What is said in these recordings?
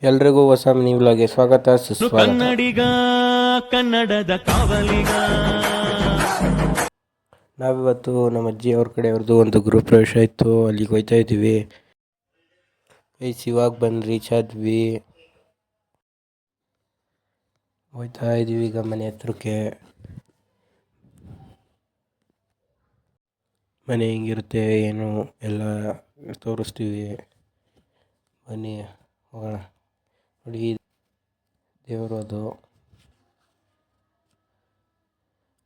ಎಲ್ರಿಗೂ ಹೊಸ ಮಿನಿ ವ್ಲಾಗ್ಗೆ ಸ್ವಾಗತ ಸುಸ್ವಾಗತ. ಕನ್ನಡಿಗ ಕನ್ನಡದ ಕಾವಲಿಗ. ನಾವಿವತ್ತು ನಮ್ಮ ಅಜ್ಜಿ ಅವ್ರ ಕಡೆಯವ್ರದ್ದು ಒಂದು ಗೃಹ ಪ್ರವೇಶ ಇತ್ತು, ಅಲ್ಲಿಗೆ ಹೋಗ್ತಾ ಇದ್ದೀವಿ. ಇವಾಗ ಬಂದು ರೀಚ್ ಆದ್ವಿ, ಹೋಗ್ತಾ ಇದ್ದೀವಿ ಈಗ ಮನೆ ಹತ್ರಕ್ಕೆ. ಮನೆ ಹೆಂಗಿರುತ್ತೆ ಏನು ಎಲ್ಲ ತೋರಿಸ್ತೀವಿ, ಬನ್ನಿ ಹೋಗೋಣ. ನೋಡಿ ದೇವರು, ಅದು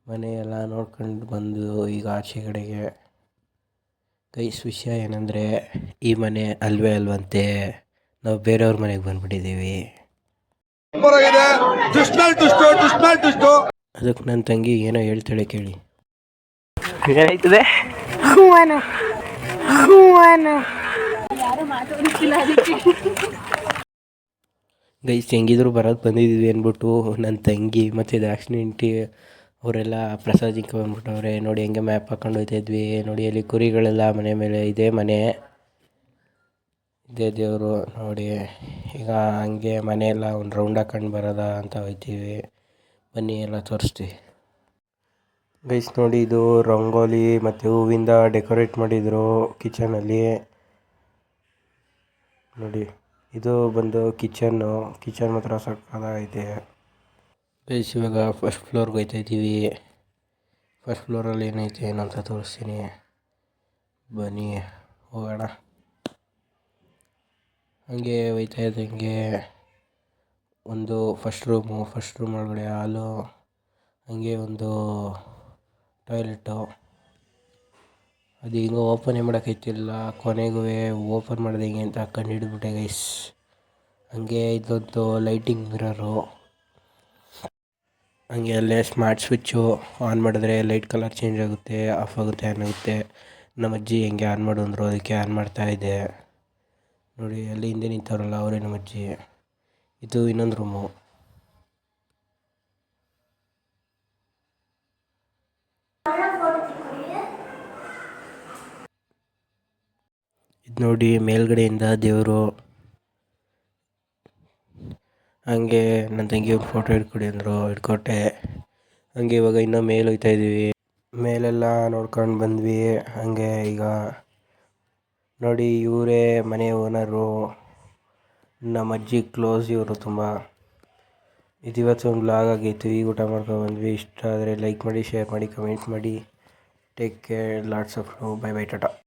ಮನೆ ಎಲ್ಲ ನೋಡ್ಕೊಂಡು ಬಂದು ಈಗ ಆಚೆ ಕಡೆಗೆ. ವಿಷಯ ಏನಂದರೆ, ಈ ಮನೆ ಅಲ್ವೇ ಅಲ್ವಂತೆ, ನಾವು ಬೇರೆಯವ್ರ ಮನೆಗೆ ಬಂದ್ಬಿಟ್ಟಿದ್ದೀವಿ. ಅದಕ್ಕೆ ನನ್ನ ತಂಗಿ ಏನೋ ಹೇಳ್ತಾಳೆ ಕೇಳಿ. ಏನಾಯ್ತದೆ? ಗೈಸ್ ಹೆಂಗಿದ್ರು ಬರೋದು ಬಂದಿದ್ದೀವಿ ಅಂದ್ಬಿಟ್ಟು ನನ್ನ ತಂಗಿ ಮತ್ತು ದಾಕ್ಷಿಣಿ ಅವರೆಲ್ಲ ಪ್ರಸಾದಿಕ್ಕೆ ಬಂದ್ಬಿಟ್ಟವ್ರೆ. ನೋಡಿ ಹೆಂಗೆ ಮ್ಯಾಪ್ ಹಾಕೊಂಡು ಹೋಗ್ತಾ ಇದ್ವಿ. ನೋಡಿ ಅಲ್ಲಿ ಕುರಿಗಳೆಲ್ಲ ಮನೆ ಮೇಲೆ ಇದೆ, ಮನೆ ಇದೇ ದೇವರು. ನೋಡಿ ಈಗ ಹಂಗೆ ಮನೆಯೆಲ್ಲ ಒಂದು ರೌಂಡ್ ಹಾಕೊಂಡು ಬರೋದ ಅಂತ ಹೋಗ್ತೀವಿ. ಬನ್ನಿ ಎಲ್ಲ ತೋರಿಸ್ತೀವಿ. ಗೈಸ್ ನೋಡಿ, ಇದು ರಂಗೋಲಿ ಮತ್ತು ಹೂವಿಂದ ಡೆಕೋರೇಟ್ ಮಾಡಿದರು ಕಿಚನಲ್ಲಿ. ನೋಡಿ ಇದು ಬಂದು ಕಿಚನ್ ಮಾತ್ರ ಸಕ್ಕತ್ತಾಗೈತೆ. ಗೈಸ್ ಇವಾಗ ಫಸ್ಟ್ ಫ್ಲೋರ್ಗೆ ಹೋಗ್ತಾ ಇದ್ದೀವಿ. ಫಸ್ಟ್ ಫ್ಲೋರಲ್ಲಿ ಏನೈತೆ ಏನಂತ ತೋರಿಸ್ತೀನಿ, ಬನ್ನಿ ಹೋಗೋಣ. ಹಂಗೆ ಹೋಗ್ತಾ ಇದ್ದಂಗೆ ಒಂದು ಫಸ್ಟ್ ರೂಮ್ ಒಳಗಡೆ ಹಾಲು, ಹಂಗೆ ಒಂದು ಟಾಯ್ಲೆಟು. ಅದು ಈಗ ಓಪನೇ ಮಾಡೋಕ್ಕೈತಿಲ್ಲ, ಕೊನೆಗೂ ಓಪನ್ ಮಾಡಿದೆ ಹೆಂಗೆ ಅಂತ ಕಂಡು ಹಿಡಿದ್ಬಿಟ್ಟೆ ಗೈಸ್. ಹಂಗೆ ಇದೊಂದು ಲೈಟಿಂಗ್ ಮಿರರು. ಹಂಗೆ ಅಲ್ಲೇ ಸ್ಮಾರ್ಟ್ ಸ್ವಿಚ್ಚು ಆನ್ ಮಾಡಿದ್ರೆ ಲೈಟ್ ಕಲರ್ ಚೇಂಜ್ ಆಗುತ್ತೆ, ಆಫ್ ಆಗುತ್ತೆ, ಆನ್ ಆಗುತ್ತೆ. ನಮ್ಮ ಅಜ್ಜಿ ಹೆಂಗೆ ಆನ್ ಮಾಡು ಅಂದರು, ಅದಕ್ಕೆ ಆನ್ ಮಾಡ್ತಾಯಿದ್ದೆ. ನೋಡಿ ಅಲ್ಲಿ ಹಿಂದೆ ನಿಂತವ್ರಲ್ಲ ಅವರೇ ನಮ್ಮ ಅಜ್ಜಿ. ಇದು ಇನ್ನೊಂದು ರೂಮು. ಇದು ನೋಡಿ ಮೇಲ್ಗಡೆಯಿಂದ ದೇವರು. ಹಂಗೆ ನನ್ನ ತಂಗಿ ಒಂದು ಫೋಟೋ ಹಿಡ್ಕೊಡಿ ಅಂದರು, ಹಿಡ್ಕೊಟ್ಟೆ. ಹಂಗೆ ಇವಾಗ ಇನ್ನೂ ಮೇಲೆ ಹೋಗ್ತಾ ಇದ್ದೀವಿ. ಮೇಲೆಲ್ಲ ನೋಡ್ಕೊಂಡು ಬಂದ್ವಿ. ಹಂಗೆ ಈಗ ನೋಡಿ ಇವರೇ ಮನೆ ಓನರು, ನಮ್ಮ ಅಜ್ಜಿ ಕ್ಲೋಸ್ ಇವರು ತುಂಬ. ಇವತ್ತು ಒಂದು ವ್ಲಾಗ್ ಆಗಿತ್ತು, ಈಗ ಊಟ ಮಾಡ್ಕೊಂಡು ಬಂದ್ವಿ. ಇಷ್ಟ ಆದರೆ ಲೈಕ್ ಮಾಡಿ, ಶೇರ್ ಮಾಡಿ, ಕಮೆಂಟ್ ಮಾಡಿ. Take care, lots of love, bye bye, Tata.